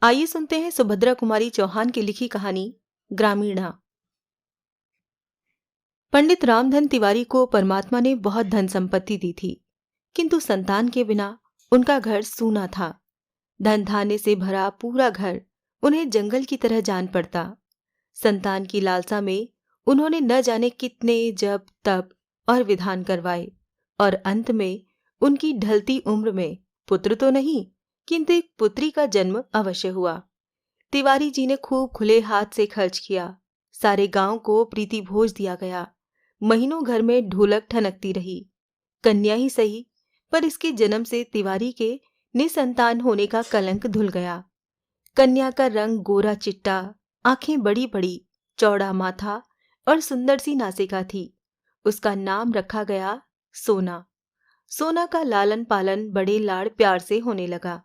आइए सुनते हैं सुभद्रा कुमारी चौहान की लिखी कहानी ग्रामीणा। पंडित रामधन तिवारी को परमात्मा ने बहुत धन संपत्ति दी थी, किंतु संतान के बिना उनका घर सूना था। धन धान्य से भरा पूरा घर उन्हें जंगल की तरह जान पड़ता। संतान की लालसा में उन्होंने न जाने कितने जप तप और विधान करवाए, और अंत में उनकी ढलती उम्र में पुत्र तो नहीं, किंतु एक पुत्री का जन्म अवश्य हुआ। तिवारी जी ने खूब खुले हाथ से खर्च किया। सारे गांव को प्रीति भोज दिया गया। महीनों घर में ढोलक ठनकती रही। कन्या ही सही, पर इसके जन्म से तिवारी के निसंतान होने का कलंक धुल गया। कन्या का रंग गोरा चिट्टा, आंखें बड़ी बड़ी, चौड़ा माथा और सुंदर सी नासिका थी। उसका नाम रखा गया सोना। सोना का लालन पालन बड़े लाड़ प्यार से होने लगा।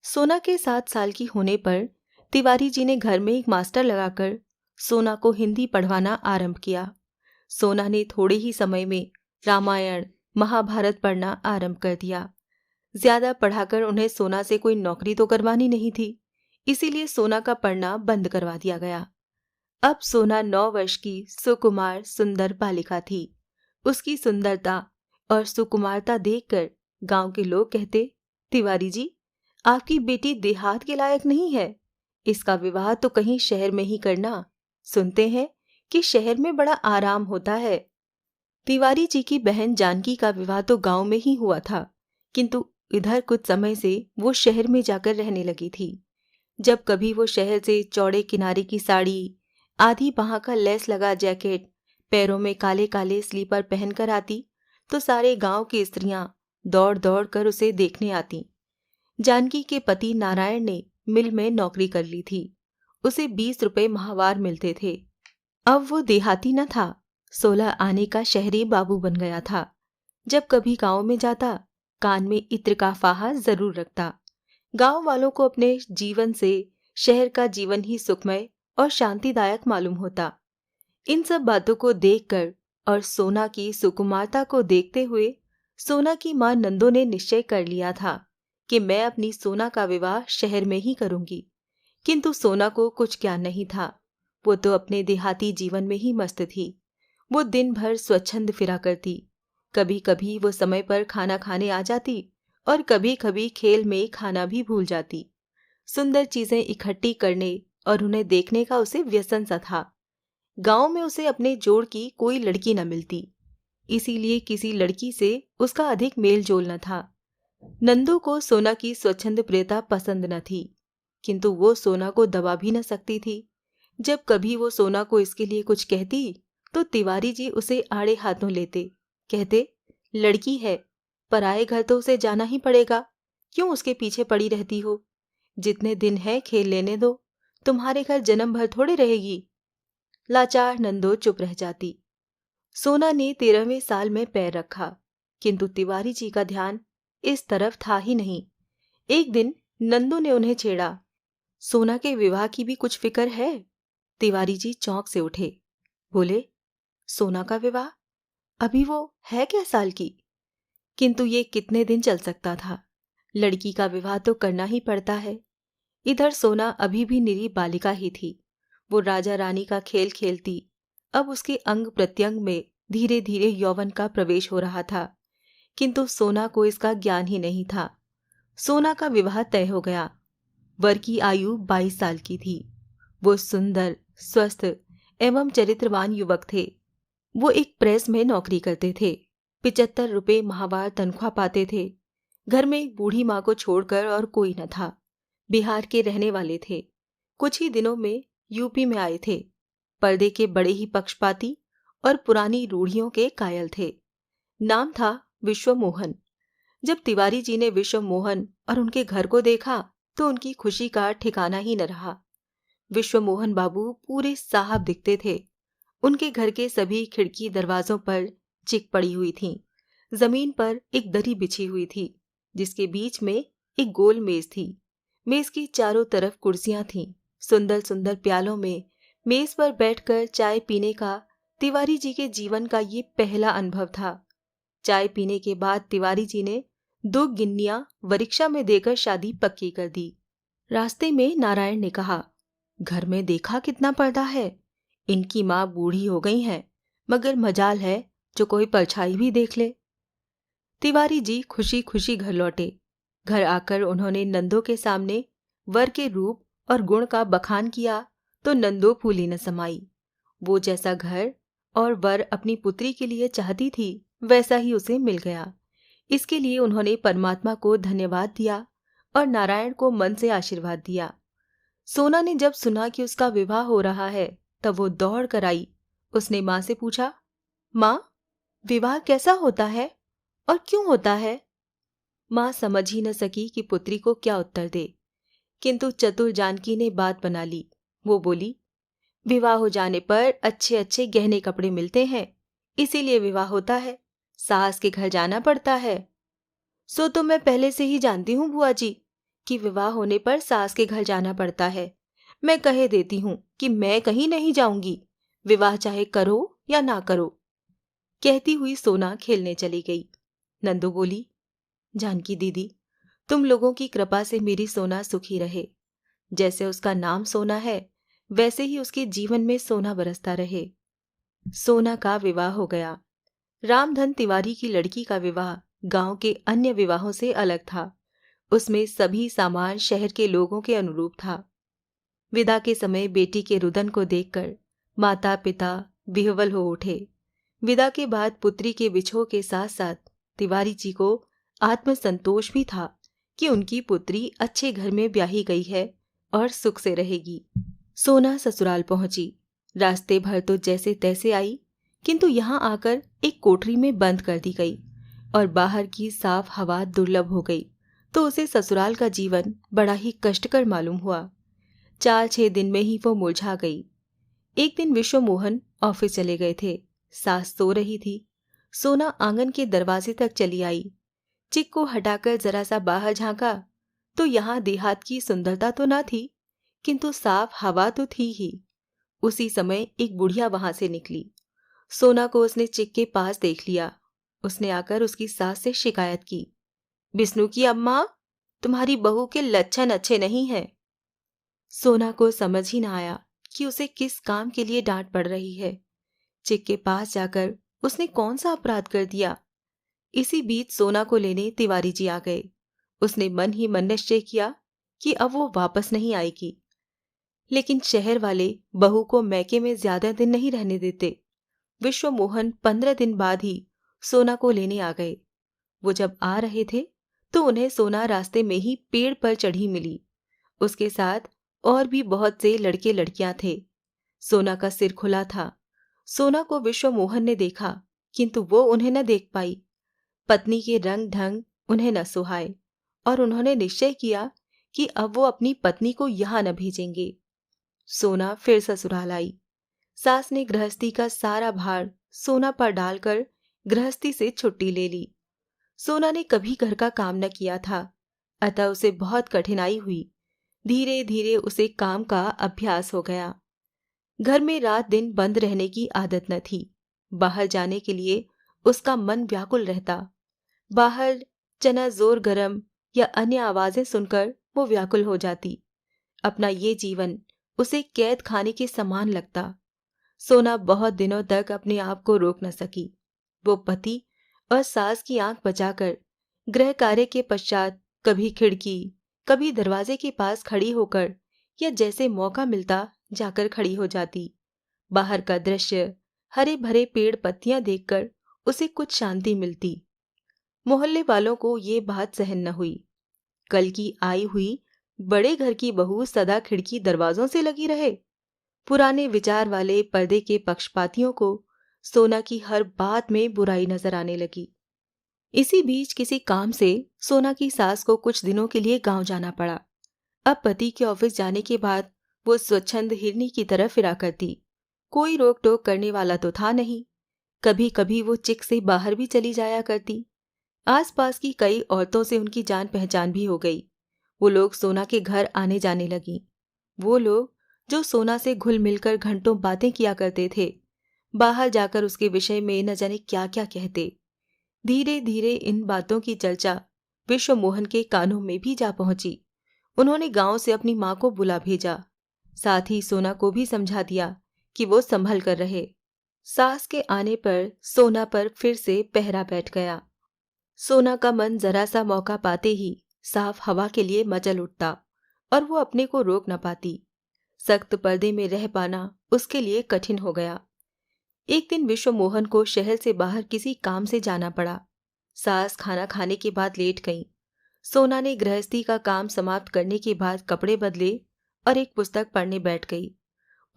सोना के 7 साल की होने पर तिवारी जी ने घर में एक मास्टर लगाकर सोना को हिंदी पढ़वाना आरंभ किया। सोना ने थोड़े ही समय में रामायण महाभारत पढ़ना आरंभ कर दिया। ज्यादा पढ़ाकर उन्हें सोना से कोई नौकरी तो करवानी नहीं थी, इसीलिए सोना का पढ़ना बंद करवा दिया गया। अब सोना 9 वर्ष की सुकुमार सुंदर बालिका थी। उसकी सुंदरता और सुकुमारता देखकर गांव के लोग कहते, तिवारी जी, आपकी बेटी देहात के लायक नहीं है। इसका विवाह तो कहीं शहर में ही करना। सुनते हैं कि शहर में बड़ा आराम होता है। तिवारी जी की बहन जानकी का विवाह तो गांव में ही हुआ था, किंतु इधर कुछ समय से वो शहर में जाकर रहने लगी थी। जब कभी वो शहर से चौड़े किनारे की साड़ी, आधी बाह का लेस लगा जैकेट, पैरों में काले काले स्लीपर पहनकर आती, तो सारे गांव की स्त्रियां दौड़ दौड़ कर उसे देखने आती। जानकी के पति नारायण ने मिल में नौकरी कर ली थी। उसे 20 रुपए माहवार मिलते थे। अब वो देहाती न था, 16 आने का शहरी बाबू बन गया था। जब कभी गांव में जाता, कान में इत्र का फाहा जरूर रखता। गांव वालों को अपने जीवन से शहर का जीवन ही सुखमय और शांतिदायक मालूम होता। इन सब बातों को देखकर और सोना की सुकुमारता को देखते हुए सोना की मां नंदो ने निश्चय कर लिया था कि मैं अपनी सोना का विवाह शहर में ही करूंगी। किंतु सोना को कुछ ज्ञान नहीं था। वो तो अपने देहाती जीवन में ही मस्त थी। वो दिन भर स्वच्छंद फिरा करती। कभी कभी वो समय पर खाना खाने आ जाती और कभी कभी खेल में खाना भी भूल जाती। सुंदर चीजें इकट्ठी करने और उन्हें देखने का उसे व्यसन सा था। गांव में उसे अपने जोड़ की कोई लड़की न मिलती, इसीलिए किसी लड़की से उसका अधिक मेल जोल न था। नंदू को सोना की स्वच्छंद प्रियता पसंद न थी, किंतु वो सोना को दबा भी न सकती थी। जब कभी वो सोना को इसके लिए कुछ कहती, तो तिवारी जी उसे आड़े हाथों लेते, कहते, लड़की है, पराए घर तो उसे जाना ही पड़ेगा, क्यों उसके पीछे पड़ी रहती हो? जितने दिन है खेल लेने दो, तुम्हारे घर जन्म भर थोड़े रहेगी। लाचार नंदो चुप रह जाती। सोना ने 13वें साल में पैर रखा, किंतु तिवारी जी का ध्यान इस तरफ था ही नहीं। एक दिन नंदू ने उन्हें छेड़ा, सोना के विवाह की भी कुछ फिक्र है? तिवारी जी चौंक से उठे, बोले, सोना का विवाह? अभी वो है क्या साल की? किंतु ये कितने दिन चल सकता था? लड़की का विवाह तो करना ही पड़ता है। इधर सोना अभी भी निरी बालिका ही थी। वो राजा रानी का खेल खेलती। अब उसके अंग प्रत्यंग में धीरे धीरे यौवन का प्रवेश हो रहा था, किंतु सोना को इसका ज्ञान ही नहीं था। सोना का विवाह तय हो गया। वर की आयु 22 साल की थी। वो सुंदर, स्वस्थ एवं चरित्रवान युवक थे। वो एक प्रेस में नौकरी करते थे। 75 रुपए माहवार तनख्वाह पाते थे। घर में एक बूढ़ी माँ को छोड़कर और कोई न था। बिहार के रहने वाले थे। कुछ ही दिनों में यूपी में आए थे। पर्दे के बड़े ही पक्षपाती और पुरानी रूढ़ियों के कायल थे। नाम था विश्व मोहन। जब तिवारी जी ने विश्व मोहन और उनके घर को देखा, तो उनकी खुशी का ठिकाना ही न रहा। विश्व मोहन बाबू पूरे साहब दिखते थे। उनके घर के सभी खिड़की दरवाजों पर चिक पड़ी हुई थीं। जमीन पर एक दरी बिछी हुई थी, जिसके बीच में एक गोल मेज थी। मेज की चारों तरफ कुर्सियां थीं। सुंदर सुंदर प्यालों में मेज पर बैठकर चाय पीने का तिवारी जी के जीवन का ये पहला अनुभव था। चाय पीने के बाद तिवारी जी ने 2 गिन्नियां वरीक्षा में देकर शादी पक्की कर दी। रास्ते में नारायण ने कहा, घर में देखा कितना पर्दा है। इनकी माँ बूढ़ी हो गई है, मगर मजाल है जो कोई परछाई भी देख ले। तिवारी जी खुशी खुशी घर लौटे। घर आकर उन्होंने नंदो के सामने वर के रूप और गुण का बखान किया तो नंदो फूली न समाई। वो जैसा घर और वर अपनी पुत्री के लिए चाहती थी, वैसा ही उसे मिल गया। इसके लिए उन्होंने परमात्मा को धन्यवाद दिया और नारायण को मन से आशीर्वाद दिया। सोना ने जब सुना कि उसका विवाह हो रहा है, तब वो दौड़ कर आई। उसने माँ से पूछा, माँ, विवाह कैसा होता है और क्यों होता है? माँ समझ ही न सकी कि पुत्री को क्या उत्तर दे, किंतु चतुर जानकी ने बात बना ली। वो बोली, विवाह हो जाने पर अच्छे अच्छे गहने कपड़े मिलते हैं, इसीलिए विवाह होता है। सास के घर जाना पड़ता है। सो तो मैं पहले से ही जानती हूँ बुआ जी कि विवाह होने पर सास के घर जाना पड़ता है। मैं कहे देती हूँ कि मैं कहीं नहीं जाऊंगी, विवाह चाहे करो या ना करो। कहती हुई सोना खेलने चली गई। नंदू बोली, जानकी दीदी, तुम लोगों की कृपा से मेरी सोना सुखी रहे। जैसे उसका नाम सोना है, वैसे ही उसके जीवन में सोना बरसता रहे। सोना का विवाह हो गया। रामधन तिवारी की लड़की का विवाह गांव के अन्य विवाहों से अलग था। उसमें सभी सामान शहर के लोगों के अनुरूप था। विदा के समय बेटी के रुदन को देखकर माता पिता विह्वल हो उठे। विदा के बाद पुत्री के विछोह के साथ साथ तिवारी जी को आत्मसंतोष भी था कि उनकी पुत्री अच्छे घर में ब्याही गई है और सुख से रहेगी। सोना ससुराल पहुंची। रास्ते भर तो जैसे तैसे आई, किंतु यहाँ आकर एक कोठरी में बंद कर दी गई और बाहर की साफ हवा दुर्लभ हो गई, तो उसे ससुराल का जीवन बड़ा ही कष्टकर मालूम हुआ। 4-6 दिन में ही वो मुरझा गई। एक दिन विश्व मोहन ऑफिस चले गए थे। सास सो रही थी। सोना आंगन के दरवाजे तक चली आई। चिक को हटाकर जरा सा बाहर झांका तो यहाँ देहात की सुंदरता तो ना थी, किंतु साफ हवा तो थी ही। उसी समय एक बुढ़िया वहां से निकली। सोना को उसने चिक के पास देख लिया। उसने आकर उसकी सास से शिकायत की, बिस्नू की अम्मा, तुम्हारी बहू के लक्षण अच्छे नहीं हैं। सोना को समझ ही न आया कि उसे किस काम के लिए डांट पड़ रही है। चिक के पास जाकर उसने कौन सा अपराध कर दिया। इसी बीच सोना को लेने तिवारी जी आ गए। उसने मन ही मन निश्चय किया कि अब वो वापस नहीं आएगी। लेकिन शहर वाले बहू को मैके में ज्यादा दिन नहीं रहने देते। विश्व मोहन 15 दिन बाद ही सोना को लेने आ गए। वो जब आ रहे थे तो उन्हें सोना रास्ते में ही पेड़ पर चढ़ी मिली। उसके साथ और भी बहुत से लड़के लड़कियां थे। सोना का सिर खुला था। सोना को विश्व मोहन ने देखा, किंतु वो उन्हें न देख पाई। पत्नी के रंग ढंग उन्हें न सुहाए और उन्होंने निश्चय किया कि अब वो अपनी पत्नी को यहां न भेजेंगे। सोना फिर ससुराल आई। सास ने गृहस्थी का सारा भार सोना पर डालकर गृहस्थी से छुट्टी ले ली। सोना ने कभी घर का काम न किया था, अतः उसे बहुत कठिनाई हुई। धीरे धीरे उसे काम का अभ्यास हो गया। घर में रात दिन बंद रहने की आदत न थी। बाहर जाने के लिए उसका मन व्याकुल रहता। बाहर चना जोर गरम या अन्य आवाजें सुनकर वो व्याकुल हो जाती। अपना ये जीवन उसे कैद खाने के समान लगता। सोना बहुत दिनों तक अपने आप को रोक न सकी। वो पति और सास की आंख बचाकर गृह कार्य के पश्चात कभी खिड़की, कभी दरवाजे के पास खड़ी होकर या जैसे मौका मिलता जाकर खड़ी हो जाती। बाहर का दृश्य, हरे भरे पेड़ पत्तियां देखकर उसे कुछ शांति मिलती। मोहल्ले वालों को ये बात सहन न हुई। कल की आई हुई बड़े घर की बहू सदा खिड़की दरवाजों से लगी रहे। पुराने विचार वाले पर्दे के पक्षपातियों को सोना की हर बात में बुराई नजर आने लगी। इसी बीच किसी काम से सोना की सास को कुछ दिनों के लिए गांव जाना पड़ा। अब पति के ऑफिस जाने के बाद वो स्वच्छंद हिरनी की तरह फिरा करती। कोई रोक टोक करने वाला तो था नहीं। कभी कभी वो चिक से बाहर भी चली जाया करती। आसपास की कई औरतों से उनकी जान पहचान भी हो गई। वो लोग सोना के घर आने जाने लगी। वो लोग जो सोना से घुल मिलकर घंटों बातें किया करते थे, बाहर जाकर उसके विषय में न जाने क्या क्या कहते। धीरे धीरे इन बातों की चर्चा विश्व मोहन के कानों में भी जा पहुंची। उन्होंने गांव से अपनी माँ को बुला भेजा। साथ ही सोना को भी समझा दिया कि वो संभल कर रहे। सास के आने पर सोना पर फिर से पहरा बैठ गया। सोना का मन जरा सा मौका पाते ही साफ हवा के लिए मचल उठता और वो अपने को रोक न पाती। सख्त पर्दे में रह पाना उसके लिए कठिन हो गया। एक दिन विश्व मोहन को शहर से बाहर किसी काम से जाना पड़ा। सास खाना खाने के बाद लेट गईं। सोना ने गृहस्थी का काम समाप्त करने के बाद कपड़े बदले और एक पुस्तक पढ़ने बैठ गई।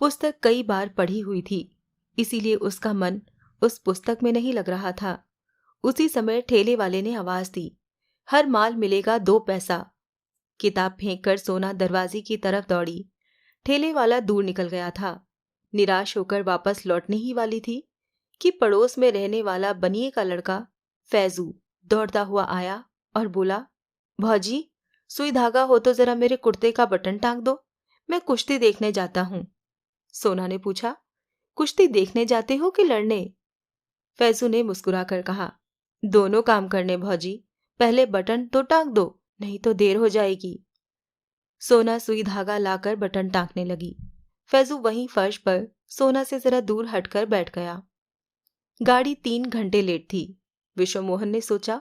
पुस्तक कई बार पढ़ी हुई थी, इसीलिए उसका मन उस पुस्तक में नहीं लग रहा था। उसी समय ठेले वाले ने आवाज दी, हर माल मिलेगा 2 पैसा। किताब फेंककर सोना दरवाजे की तरफ दौड़ी। ठेले वाला दूर निकल गया था। निराश होकर वापस लौटने ही वाली थी कि पड़ोस में रहने वाला बनिए का लड़का फैजू दौड़ता हुआ आया और बोला, भौजी, सुई धागा हो तो जरा मेरे कुर्ते का बटन टांग दो, मैं कुश्ती देखने जाता हूँ। सोना ने पूछा, कुश्ती देखने जाते हो कि लड़ने? फैजू ने मुस्कुराकर कहा, दोनों काम करने भौजी, पहले बटन तो टांग दो, नहीं तो देर हो जाएगी। सोना सुई धागा लाकर बटन टांकने लगी। फैजू वहीं फर्श पर सोना से जरा दूर हटकर बैठ गया। गाड़ी 3 घंटे लेट थी। विश्व मोहन ने सोचा,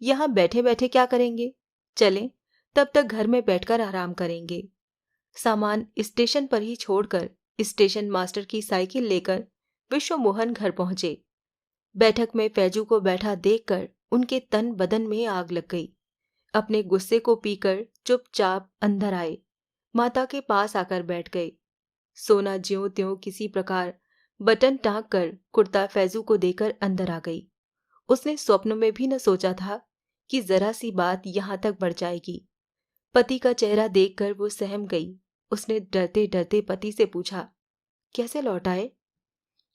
यहां बैठे बैठे क्या करेंगे, चलें, तब तक घर में बैठकर आराम करेंगे। सामान स्टेशन पर ही छोड़कर स्टेशन मास्टर की साइकिल लेकर विश्व मोहन घर पहुंचे। बैठक में फैजू को बैठा देखकर उनके तन बदन में आग लग गई। अपने गुस्से को पीकर चुपचाप अंदर आए। माता के पास आकर बैठ गए। सोना ज्यों त्यों किसी प्रकार बटन टांग कर कुर्ता फैजू को देकर अंदर आ गई। उसने स्वप्न में भी न सोचा था कि जरा सी बात यहां तक बढ़ जाएगी। पति का चेहरा देखकर वो सहम गई। उसने डरते डरते पति से पूछा, कैसे लौट आए?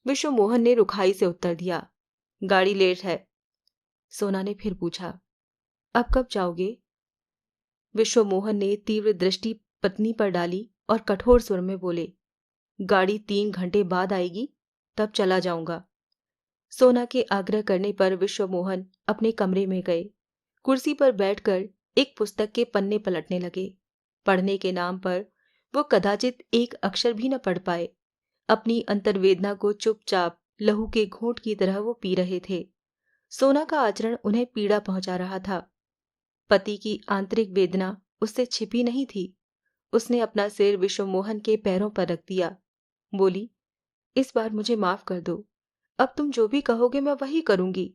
विश्व मोहन ने रुखाई से उत्तर दिया, गाड़ी लेट है। सोना ने फिर पूछा, अब कब जाओगे? विश्व मोहन ने तीव्र दृष्टि पत्नी पर डाली और कठोर स्वर में बोले, गाड़ी 3 घंटे बाद आएगी, तब चला जाऊंगा। सोना के आग्रह करने पर विश्व मोहन अपने कमरे में गए। कुर्सी पर बैठकर एक पुस्तक के पन्ने पलटने लगे। पढ़ने के नाम पर वो कदाचित एक अक्षर भी न पढ़ पाए। अपनी अंतर्वेदना को चुपचाप लहू के घूंट की तरह वो पी रहे थे। सोना का आचरण उन्हें पीड़ा पहुंचा रहा था। पति की आंतरिक वेदना उससे छिपी नहीं थी। उसने अपना सिर विश्व मोहन के पैरों पर रख दिया। बोली, इस बार मुझे माफ कर दो। अब तुम जो भी कहोगे मैं वही करूंगी।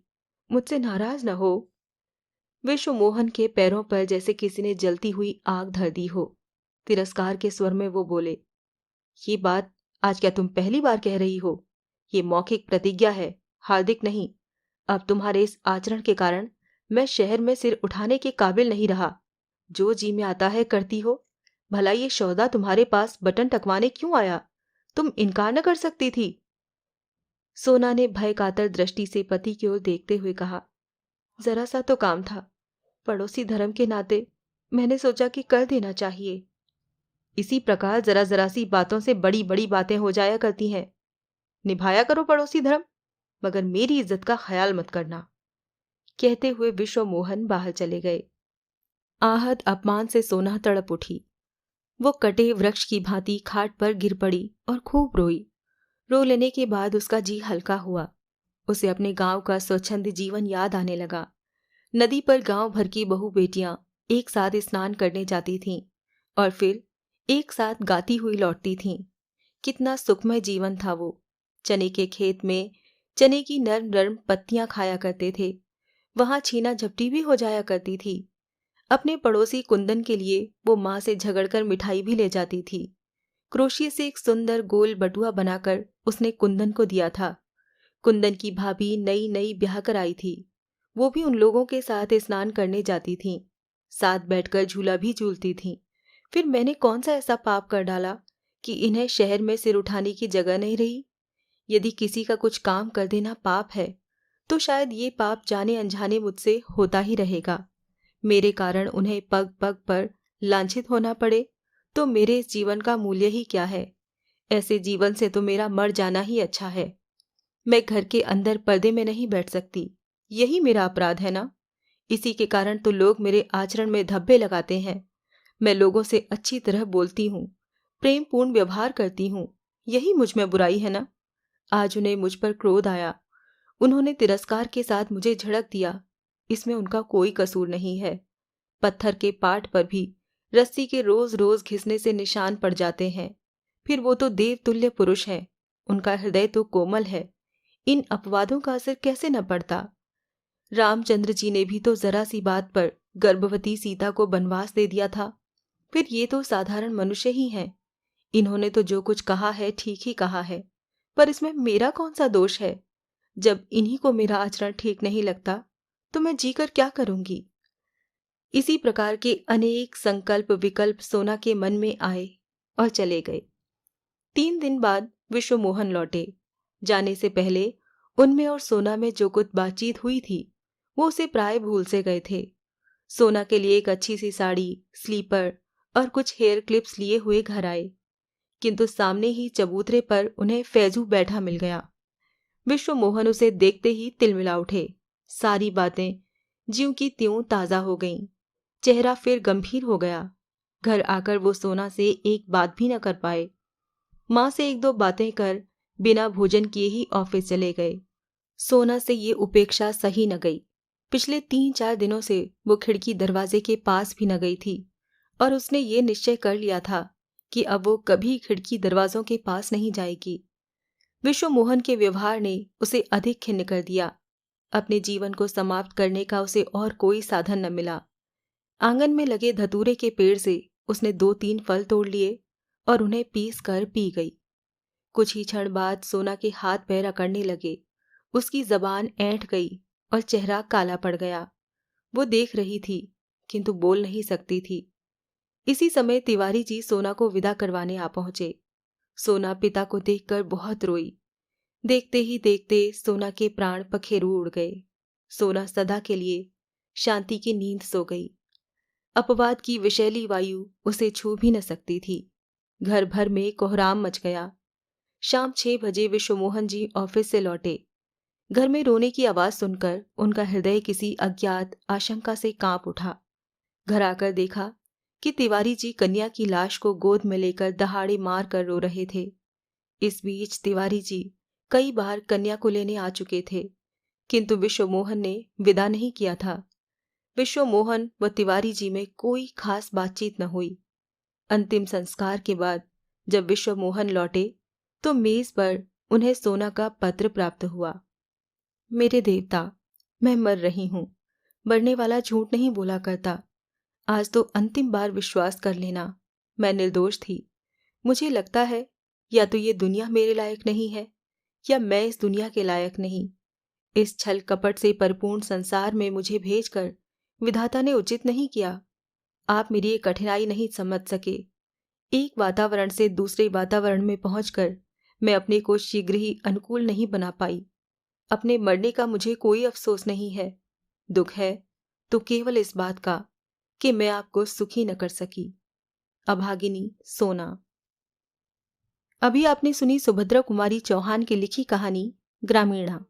मुझसे नाराज न हो। विश्व मोहन के पैरों पर जैसे किसी ने जलती हुई आग धर दी हो। तिरस्कार के स्वर में वो बोले, ये बात आज क्या तुम पहली बार कह रही हो? ये मौखिक प्रतिज्ञा है, हार्दिक नहीं। अब तुम्हारे इस आचरण के कारण मैं शहर में सिर उठाने के काबिल नहीं रहा। जो जी में आता है करती हो। भला ये सौदा तुम्हारे पास बटन टकवाने क्यों आया? तुम इनकार न कर सकती थी। सोना ने भय कातर दृष्टि से पति की ओर देखते हुए कहा, जरा सा तो काम था, पड़ोसी धर्म के नाते मैंने सोचा कि कर देना चाहिए। इसी प्रकार जरा जरा सी बातों से बड़ी बड़ी बातें हो जाया करती हैं। निभाया करो पड़ोसी धर्म, मगर मेरी इज्जत का ख्याल मत करना। कहते हुए विश्व मोहन बाहर चले गए। आहत अपमान से सोना तड़प उठी। वो कटे वृक्ष की भांति खाट पर गिर पड़ी और खूब रोई। रो लेने के बाद उसका जी हल्का हुआ। उसे अपने गांव का स्वच्छंद जीवन याद आने लगा। नदी पर गांव भर की बहू बेटियां एक साथ स्नान करने जाती थीं और फिर एक साथ गाती हुई लौटती थीं। कितना सुखमय जीवन था वो। चने के खेत में चने की नर्म नर्म पत्तियां खाया करते थे। वहां छीना झपटी भी हो जाया करती थी। अपने पड़ोसी कुंदन के लिए वो माँ से झगड़कर मिठाई भी ले जाती थी। क्रोशिये से एक सुंदर गोल बटुआ बनाकर उसने कुंदन को दिया था। कुंदन की भाभी नई नई ब्याह कर आई थी। वो भी उन लोगों के साथ स्नान करने जाती थीं। साथ बैठकर झूला भी झूलती थीं। फिर मैंने कौन सा ऐसा पाप कर डाला कि इन्हें शहर में सिर उठाने की जगह नहीं रही? यदि किसी का कुछ काम कर देना पाप है, तो शायद ये पाप जाने अनजाने मुझसे होता ही रहेगा। मेरे कारण उन्हें पग पग पर लांछित होना पड़े तो मेरे इस जीवन का मूल्य ही क्या है? ऐसे जीवन से तो मेरा मर जाना ही अच्छा है। मैं घर के अंदर पर्दे में नहीं बैठ सकती। यही मेरा अपराध है ना? इसी के कारण तो लोग मेरे आचरण में धब्बे लगाते हैं। मैं लोगों से अच्छी तरह बोलती हूँ, प्रेम पूर्ण व्यवहार करती हूँ, यही मुझ में बुराई है ना? आज उन्हें मुझ पर क्रोध आया। उन्होंने तिरस्कार के साथ मुझे झिड़क दिया। इसमें उनका कोई कसूर नहीं है। पत्थर के पाट पर भी रस्सी के रोज रोज घिसने से निशान पड़ जाते हैं। फिर वो तो देवतुल्य पुरुष हैं, उनका हृदय तो कोमल है। इन अपवादों का असर कैसे न पड़ता? रामचंद्र जी ने भी तो जरा सी बात पर गर्भवती सीता को वनवास दे दिया था। फिर ये तो साधारण मनुष्य ही हैं। इन्होंने तो जो कुछ कहा है ठीक ही कहा है, पर इसमें मेरा कौन सा दोष है? जब इन्हीं को मेरा आचरण ठीक नहीं लगता तो मैं जीकर क्या करूंगी? इसी प्रकार के अनेक संकल्प विकल्प सोना के मन में आए और चले गए। 3 दिन बाद विश्वमोहन लौटे। जाने से पहले उनमें और सोना में जो कुछ बातचीत हुई थी वो उसे प्राय भूल से गए थे। सोना के लिए एक अच्छी सी साड़ी, स्लीपर और कुछ हेयर क्लिप्स लिए हुए घर आए, किंतु सामने ही चबूतरे पर उन्हें फैजू बैठा मिल गया। विश्वमोहन उसे देखते ही तिलमिला उठे। सारी बातें ज्यों की त्यों ताजा हो गईं। चेहरा फिर गंभीर हो गया। घर आकर वो सोना से एक बात भी न कर पाए। माँ से एक दो बातें कर बिना भोजन किए ही ऑफिस चले गए। सोना से ये उपेक्षा सही न गई। पिछले 3-4 दिनों से वो खिड़की दरवाजे के पास भी न गई थी और उसने ये निश्चय कर लिया था कि अब वो कभी खिड़की दरवाजों के पास नहीं जाएगी। विश्वमोहन के व्यवहार ने उसे अधिक खिन्न कर दिया। अपने जीवन को समाप्त करने का उसे और कोई साधन न मिला। आंगन में लगे धतूरे के पेड़ से उसने 2-3 फल तोड़ लिए और उन्हें पीस कर पी गई। कुछ ही क्षण बाद सोना के हाथ पैर अकड़ने लगे। उसकी जबान ऐंठ गई और चेहरा काला पड़ गया। वो देख रही थी किंतु बोल नहीं सकती थी। इसी समय तिवारी जी सोना को विदा करवाने आ पहुंचे। सोना पिता को देखकर बहुत रोई। देखते ही देखते सोना के प्राण पखेरु उड़ गए। सोना सदा के लिए शांति की नींद सो गई। अपवाद की विषैली वायु उसे छू भी न सकती थी। घर भर में कोहराम मच गया। शाम 6 बजे विश्वमोहन जी ऑफिस से लौटे। घर में रोने की आवाज सुनकर उनका हृदय किसी अज्ञात आशंका से कांप उठा। घर आकर देखा कि तिवारी जी कन्या की लाश को गोद में लेकर दहाड़े मार कर रो रहे थे। इस बीच तिवारी जी कई बार कन्या को लेने आ चुके थे, किंतु विश्वमोहन ने विदा नहीं किया था। विश्वमोहन व तिवारी जी में कोई खास बातचीत न हुई। अंतिम संस्कार के बाद जब विश्वमोहन लौटे तो मेज पर उन्हें सोना का पत्र प्राप्त हुआ। मेरे देवता, मैं मर रही हूं। मरने वाला झूठ नहीं बोला करता। आज तो अंतिम बार विश्वास कर लेना, मैं निर्दोष थी। मुझे लगता है या तो ये दुनिया मेरे लायक नहीं है या मैं इस दुनिया के लायक नहीं। इस छल कपट से परिपूर्ण संसार में मुझे भेजकर विधाता ने उचित नहीं किया। आप मेरी ये कठिनाई नहीं समझ सके। एक वातावरण से दूसरे वातावरण में पहुंचकर मैं अपने को शीघ्र ही अनुकूल नहीं बना पाई। अपने मरने का मुझे कोई अफसोस नहीं है। दुख है तो केवल इस बात का कि मैं आपको सुखी न कर सकी। अभागिनी सोना। अभी आपने सुनी सुभद्रा कुमारी चौहान की लिखी कहानी ग्रामीणा।